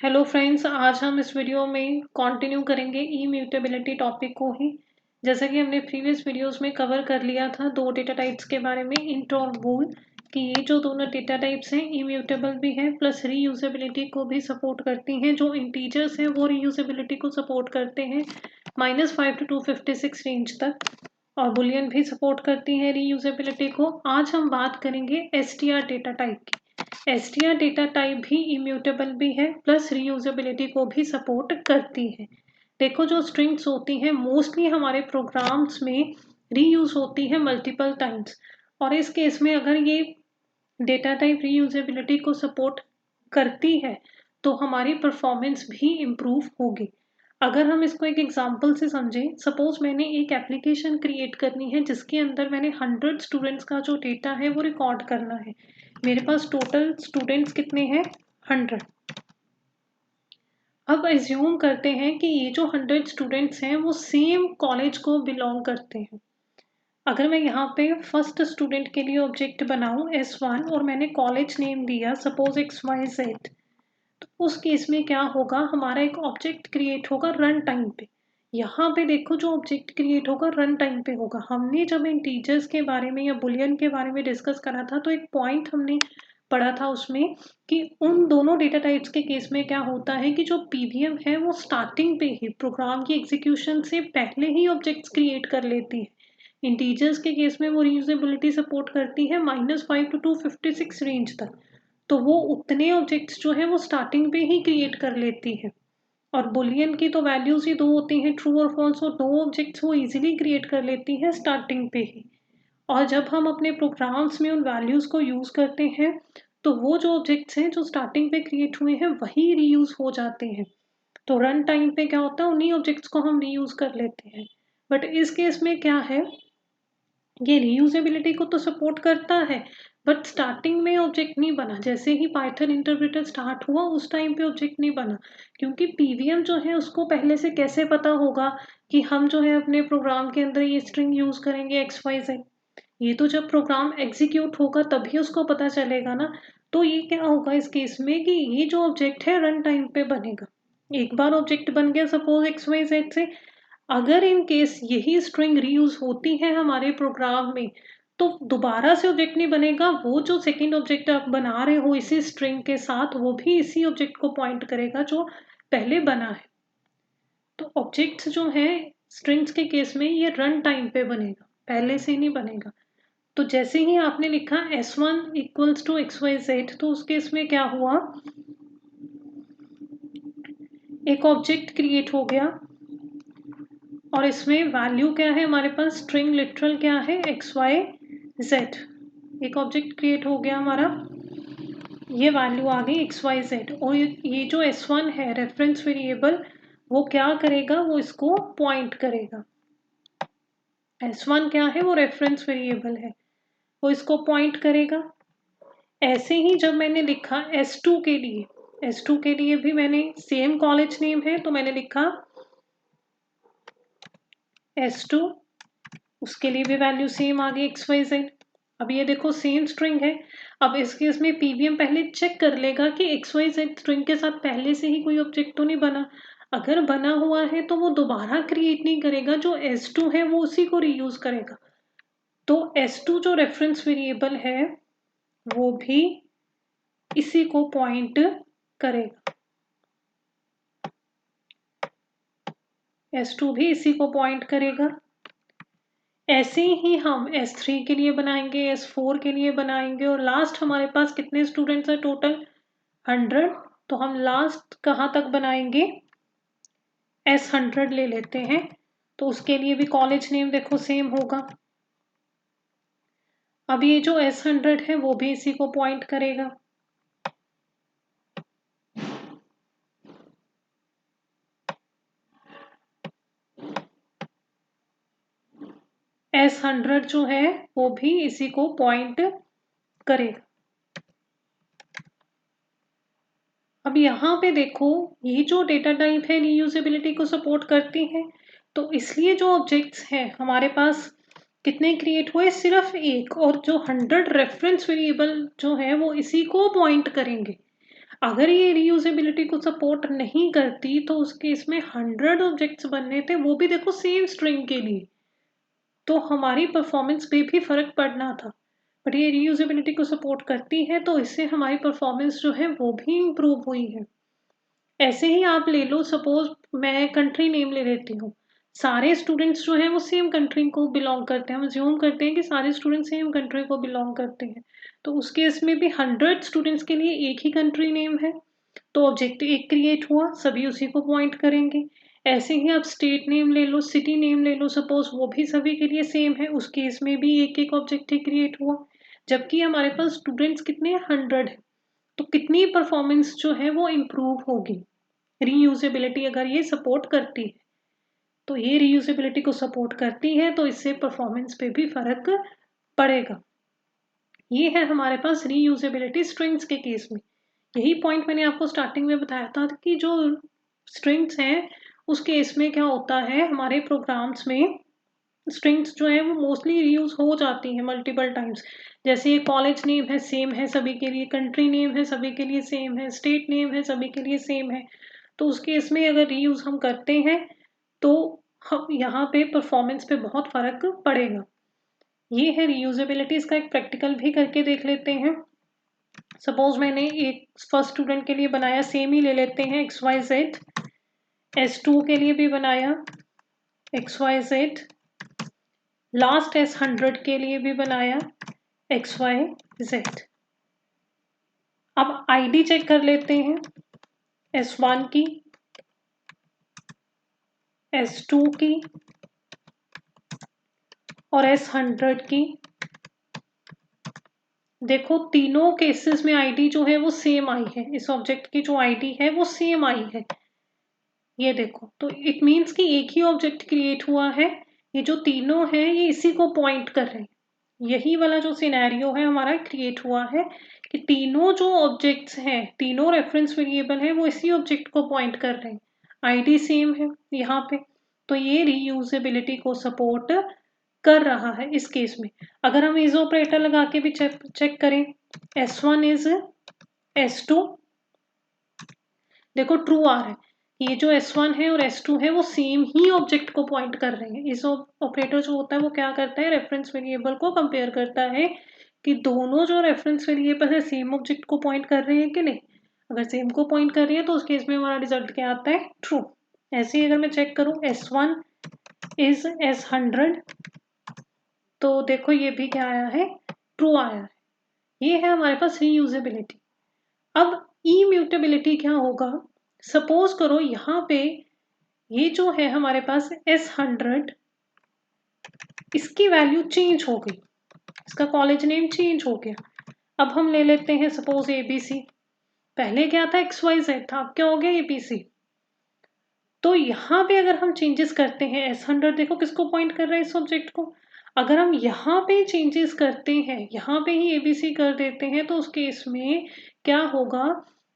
Hello friends, आज हम इस वीडियो में कंटिन्यू करेंगे इम्यूटेबिलिटी टॉपिक को ही। जैसा कि हमने प्रीवियस वीडियोस में कवर कर लिया था दो डेटा टाइप्स के बारे में, इंट और बूल, कि ये जो दोनों डेटा टाइप्स हैं इम्यूटेबल भी हैं प्लस रीयूजेबिलिटी को भी सपोर्ट करती हैं। जो इंटीजर्स हैं वो रीयूजेबिलिटी को सपोर्ट करते हैं -5 to 256 रेंज तक, और बुलियन भी सपोर्ट करती हैं रीयूजेबिलिटी को। आज हम बात करेंगे एसटीआर डेटा टाइप की। एसटीआर डेटा टाइप भी इम्यूटेबल भी है प्लस रीयूजेबिलिटी को भी सपोर्ट करती है। देखो, जो स्ट्रिंग्स होती हैं मोस्टली हमारे प्रोग्राम्स में रीयूज होती है मल्टीपल टाइम्स, और इस केस में अगर ये डेटा टाइप रीयूजेबिलिटी को सपोर्ट करती है तो हमारी परफॉर्मेंस भी इम्प्रूव होगी। अगर हम इसको एक एग्जांपल से समझें, सपोज मैंने एक एप्लीकेशन क्रिएट करनी है जिसके अंदर मैंने 100 स्टूडेंट्स का जो डेटा है वो रिकॉर्ड करना है। मेरे पास टोटल स्टूडेंट्स कितने हैं? 100। अब एज्यूम करते हैं कि ये जो 100 स्टूडेंट्स हैं वो सेम कॉलेज को बिलोंग करते हैं। अगर मैं यहाँ पे फर्स्ट स्टूडेंट के लिए ऑब्जेक्ट बनाऊँ S1 और मैंने कॉलेज नेम दिया सपोज XYZ, तो उस केस में क्या होगा, हमारा एक ऑब्जेक्ट क्रिएट होगा रन टाइम पे। यहाँ पे देखो, जो ऑब्जेक्ट क्रिएट होगा रन टाइम पे होगा। हमने जब इंटीजर्स के बारे में या बुलियन के बारे में डिस्कस करा था तो एक पॉइंट हमने पढ़ा था उसमें कि उन दोनों डेटा टाइप्स के केस में क्या होता है कि जो पीवीएम है वो स्टार्टिंग पे ही प्रोग्राम की एग्जीक्यूशन से पहले ही ऑब्जेक्ट्स क्रिएट कर लेती है। इंटीजर्स के केस में वो रीयूजेबिलिटी सपोर्ट करती है -5 to 256 रेंज तक, तो वो उतने ऑब्जेक्ट्स जो है वो स्टार्टिंग पे ही क्रिएट कर लेती है। और बुलियन की तो वैल्यूज ही दो होती हैं, ट्रू और फॉल्स, और दो ऑब्जेक्ट्स वो इजीली क्रिएट कर लेती हैं स्टार्टिंग पे ही। और जब हम अपने प्रोग्राम्स में उन वैल्यूज को यूज करते हैं तो वो जो ऑब्जेक्ट्स हैं जो स्टार्टिंग पे क्रिएट हुए हैं वही रीयूज हो जाते हैं। तो रन टाइम पे क्या होता है, उन्हीं ऑब्जेक्ट्स को हम रीयूज कर लेते हैं। बट इस केस में क्या है, ये रीयूजेबिलिटी को तो सपोर्ट करता है बट स्टार्टिंग में ऑब्जेक्ट नहीं बना। जैसे ही पाइथन इंटरप्रेटर स्टार्ट हुआ उस टाइम पे ऑब्जेक्ट नहीं बना, क्योंकि पीवीएम जो है उसको पहले से कैसे पता होगा कि हम जो है अपने प्रोग्राम के अंदर ये स्ट्रिंग यूज करेंगे XYZ। ये तो जब प्रोग्राम एग्जीक्यूट होगा तभी उसको पता चलेगा ना। तो ये क्या होगा इस केस में कि ये जो ऑब्जेक्ट है रन टाइम पे बनेगा। एक बार ऑब्जेक्ट बन गया सपोज XYZ से, अगर इन केस यही स्ट्रिंग रीयूज होती है हमारे प्रोग्राम में तो दोबारा से ऑब्जेक्ट नहीं बनेगा। वो जो सेकंड ऑब्जेक्ट आप बना रहे हो इसी स्ट्रिंग के साथ वो भी इसी ऑब्जेक्ट को पॉइंट करेगा जो पहले बना है। तो ऑब्जेक्ट्स जो है स्ट्रिंग्स के केस में ये रन टाइम पे बनेगा, पहले से नहीं बनेगा। तो जैसे ही आपने लिखा S1 इक्वल्स टू XYZ, तो उस केस में क्या हुआ, एक ऑब्जेक्ट क्रिएट हो गया और इसमें वैल्यू क्या है हमारे पास, स्ट्रिंग लिटरल क्या है XYZ। एक ऑब्जेक्ट क्रिएट हो गया हमारा, ये वैल्यू आ गई XYZ, और ये जो S1 है रेफरेंस वेरिएबल वो क्या करेगा, वो इसको पॉइंट करेगा। S1 क्या है, वो रेफरेंस वेरिएबल है, वो इसको पॉइंट करेगा। ऐसे ही जब मैंने लिखा S2 के लिए, S2 के लिए भी मैंने सेम कॉलेज नेम है तो मैंने लिखा S2, उसके लिए भी वैल्यू सेम आ गई XYZ। अब ये देखो सेम स्ट्रिंग है। अब इस केस में पीवीएम पहले चेक कर लेगा कि XYZ स्ट्रिंग के साथ पहले से ही कोई ऑब्जेक्ट तो नहीं बना। अगर बना हुआ है तो वो दोबारा क्रिएट नहीं करेगा, जो S2 है वो उसी को रीयूज करेगा। तो S2 जो रेफरेंस वेरिएबल है वो भी इसी को पॉइंट करेगा, S2 भी इसी को पॉइंट करेगा। ऐसे ही हम S3 के लिए बनाएंगे, S4 के लिए बनाएंगे, और लास्ट हमारे पास कितने स्टूडेंट्स हैं टोटल? 100। तो हम लास्ट कहाँ तक बनाएंगे? S100 ले लेते हैं, तो उसके लिए भी कॉलेज नेम देखो सेम होगा। अब ये जो S100 है वो भी इसी को पॉइंट करेगा। S100 जो है वो भी इसी को पॉइंट करेगा। अब यहाँ पे देखो, ये जो डेटा टाइप है रीयूजेबिलिटी को सपोर्ट करती है, तो इसलिए जो ऑब्जेक्ट्स हैं हमारे पास कितने क्रिएट हुए? सिर्फ एक, और जो 100 रेफरेंस वेरिएबल जो है वो इसी को पॉइंट करेंगे। अगर ये रीयूजेबिलिटी को सपोर्ट नहीं करती तो उस केस में 100 ऑब्जेक्ट्स बनने थे, वो भी देखो सेम स्ट्रिंग के लिए, तो हमारी परफॉर्मेंस पे भी फर्क पड़ना था। बट ये रीयूजेबिलिटी को सपोर्ट करती है तो इससे हमारी परफॉर्मेंस जो है वो भी इम्प्रूव हुई है। ऐसे ही आप ले लो, सपोज मैं कंट्री नेम ले लेती हूँ, सारे स्टूडेंट्स जो हैं वो सेम कंट्री को बिलोंग करते हैं, हम अज्यूम करते हैं कि सारे स्टूडेंट सेम कंट्री को बिलोंग करते हैं, तो उस केस में भी 100 स्टूडेंट्स के लिए एक ही कंट्री नेम है, तो ऑब्जेक्ट एक क्रिएट हुआ, सभी उसी को पॉइंट करेंगे। ऐसे ही आप स्टेट नेम ले लो, सिटी नेम ले लो, सपोज वो भी सभी के लिए सेम है, उस केस में भी एक एक ऑब्जेक्ट ही क्रिएट हुआ, जबकि हमारे पास स्टूडेंट्स कितने 100 है, तो कितनी परफॉर्मेंस जो है वो इम्प्रूव होगी। रीयूजेबिलिटी अगर ये सपोर्ट करती है, तो ये रीयूजेबिलिटी को सपोर्ट करती है तो इससे परफॉर्मेंस पे भी फर्क पड़ेगा। ये है हमारे पास रीयूजेबिलिटी स्ट्रिंग्स के केस में। यही पॉइंट मैंने आपको स्टार्टिंग में बताया था कि जो स्ट्रिंग्स हैं उस केस में क्या होता है, हमारे प्रोग्राम्स में स्ट्रिंग्स जो है वो मोस्टली रीयूज हो जाती है मल्टीपल टाइम्स। जैसे ये कॉलेज नेम है, सेम है सभी के लिए, कंट्री नेम है सभी के लिए सेम है, स्टेट नेम है सभी के लिए सेम है, तो उस केस में अगर रीयूज हम करते हैं तो हम यहाँ पे परफॉर्मेंस पे बहुत फर्क पड़ेगा। ये है रीयूजेबिलिटी। इसका एक प्रैक्टिकल भी करके देख लेते हैं। सपोज मैंने एक फर्स्ट स्टूडेंट के लिए बनाया, सेम ही ले लेते हैं XYZ, S2 के लिए भी बनाया XYZ, लास्ट S100 के लिए भी बनाया XYZ। अब आईडी चेक कर लेते हैं, S1 की, S2 की और S100 की। देखो तीनों केसेस में आईडी जो है वो सेम आई है, इस ऑब्जेक्ट की जो आईडी है वो सेम आई है। ये देखो, तो इट मीन्स कि एक ही ऑब्जेक्ट क्रिएट हुआ है, ये जो तीनों है ये इसी को पॉइंट कर रहे हैं। यही वाला जो सिनेरियो है हमारा क्रिएट हुआ है कि तीनों जो ऑब्जेक्ट्स हैं, तीनों रेफरेंस वेरिएबल हैं, वो इसी ऑब्जेक्ट को पॉइंट कर रहे हैं, आईडी सेम है यहाँ पे, तो ये रीयूजेबिलिटी को सपोर्ट कर रहा है इस केस में। अगर हम इज ऑपरेटर लगा के भी चेक करें, S1 इज S2, देखो ट्रू आ रहा है, ये जो S1 है और S2 है वो सेम ही ऑब्जेक्ट को पॉइंट कर रहे हैं। इस ऑपरेटर जो होता है वो क्या करता है, रेफरेंस वेरिएबल को कंपेयर करता है कि दोनों जो रेफरेंस वेरिएबल है सेम ऑब्जेक्ट को पॉइंट कर रहे हैं कि नहीं। अगर सेम को पॉइंट कर रही है तो उस केस में हमारा रिजल्ट क्या आता है, ट्रू। ऐसे ही अगर मैं चेक करूं S1 इज S100, तो देखो ये भी क्या आया है, ट्रू आया है। ये है हमारे पास रीयूजेबिलिटी। अब इम्यूटेबिलिटी क्या होगा, सपोज करो यहाँ पे ये जो है हमारे पास S100, इसकी वैल्यू चेंज हो गई, इसका कॉलेज नेम चेंज हो गया। अब हम ले लेते हैं सपोज ABC, पहले क्या था XYZ था, अब क्या हो गया ABC। तो यहाँ पे अगर हम चेंजेस करते हैं, S100 देखो किसको पॉइंट कर रहा है, इस ऑब्जेक्ट को। अगर हम यहाँ पे चेंजेस करते हैं, यहाँ पे ही ABC कर देते हैं, तो उस केस में क्या होगा,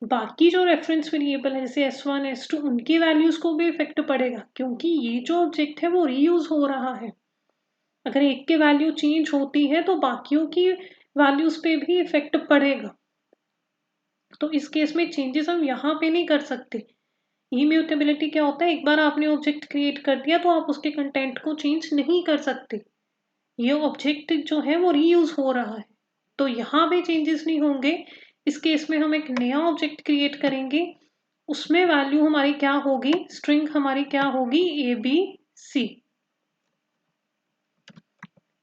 बाकी जो रेफरेंस वेरिएबल है जैसे S1 S2 उनकी वैल्यूज को भी इफेक्ट पड़ेगा, क्योंकि ये जो ऑब्जेक्ट है वो रीयूज हो रहा है। अगर एक की वैल्यू चेंज होती है तो बाकियों की वैल्यूज पे भी इफेक्ट पड़ेगा, तो इस केस में चेंजेस हम यहाँ पे नहीं कर सकते। इम्यूटेबिलिटी क्या होता है, एक बार आपने ऑब्जेक्ट क्रिएट कर दिया तो आप उसके कंटेंट को चेंज नहीं कर सकते। ये ऑब्जेक्ट जो है वो रीयूज हो रहा है, तो यहाँ पे चेंजेस नहीं होंगे। इस केस में हम एक नया ऑब्जेक्ट क्रिएट करेंगे, उसमें वैल्यू हमारी क्या होगी, स्ट्रिंग हमारी क्या होगी, ABC।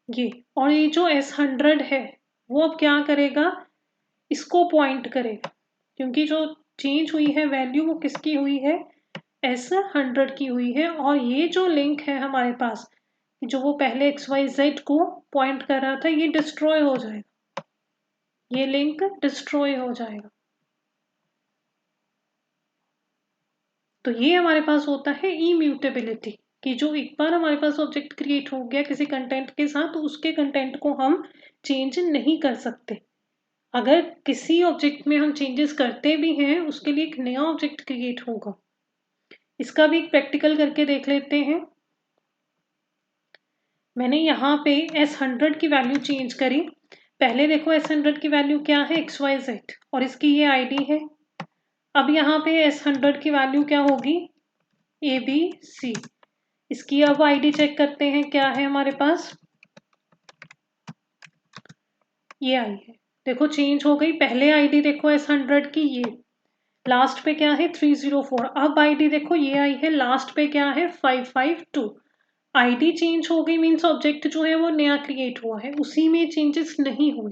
ये और ये जो S100 है वो अब क्या करेगा, इसको पॉइंट करेगा, क्योंकि जो चेंज हुई है वैल्यू वो किसकी हुई है, S100 की हुई है। और ये जो लिंक है हमारे पास, जो वो पहले XYZ को पॉइंट कर रहा था, ये डिस्ट्रॉय हो जाएगा, ये लिंक डिस्ट्रॉय हो जाएगा। तो ये हमारे पास होता है इम्यूटेबिलिटी, कि जो एक बार हमारे पास ऑब्जेक्ट क्रिएट हो गया किसी कंटेंट के साथ, तो उसके कंटेंट को हम चेंज नहीं कर सकते। अगर किसी ऑब्जेक्ट में हम चेंजेस करते भी हैं, उसके लिए एक नया ऑब्जेक्ट क्रिएट होगा। इसका भी एक प्रैक्टिकल करके देख लेते हैं। मैंने यहाँ पे S100 की वैल्यू चेंज करी। पहले देखो S100 की वैल्यू क्या है, XYZ, और इसकी ये आईडी है अब यहाँ पे S100 की वैल्यू क्या होगी, ABC। इसकी अब आईडी चेक करते हैं, क्या है हमारे पास, ये आई है। देखो चेंज हो गई, पहले आईडी देखो S100 की, ये लास्ट पे क्या है 304। अब आईडी देखो ये आई है, लास्ट पे क्या है 552। आईडी चेंज हो गई मीन्स ऑब्जेक्ट जो है वो नया क्रिएट हुआ है, उसी में चेंजेस नहीं हुए।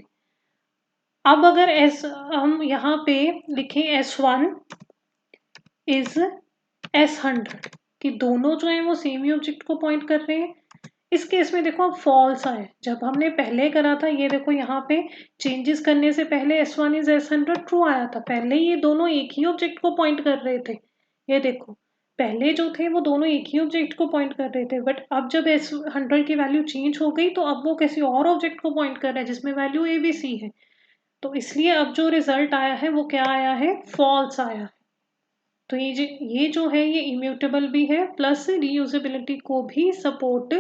अब अगर हम यहाँ पे लिखें S1 इज S100 कि दोनों जो है वो सेम ही ऑब्जेक्ट को पॉइंट कर रहे हैं, इस केस में देखो अब फॉल्स आए। जब हमने पहले करा था, ये देखो यहाँ पे चेंजेस करने से पहले S1 इज S100 ट्रू आया था, पहले ये दोनों एक ही ऑब्जेक्ट को पॉइंट कर रहे थे। ये देखो पहले जो थे वो दोनों एक ही ऑब्जेक्ट को पॉइंट कर रहे थे, बट अब जब S100 की वैल्यू चेंज हो गई तो अब वो किसी और ऑब्जेक्ट को पॉइंट कर रहा है जिसमें वैल्यू ABC है। तो इसलिए अब जो रिजल्ट आया है वो क्या आया है, फॉल्स आया है। तो ये जो है ये इम्यूटेबल भी है प्लस रीयूजेबिलिटी को भी सपोर्ट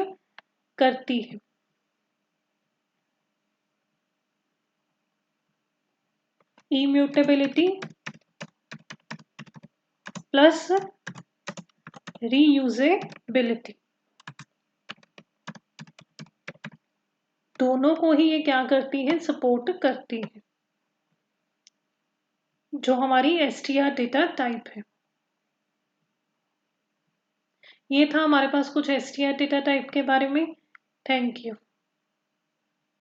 करती है। इम्यूटेबिलिटी प्लस रीयूजेबिलिटी, दोनों को ही ये क्या करती है, सपोर्ट करती है, जो हमारी STR डेटा टाइप है। ये था हमारे पास कुछ STR डेटा टाइप के बारे में। Thank you.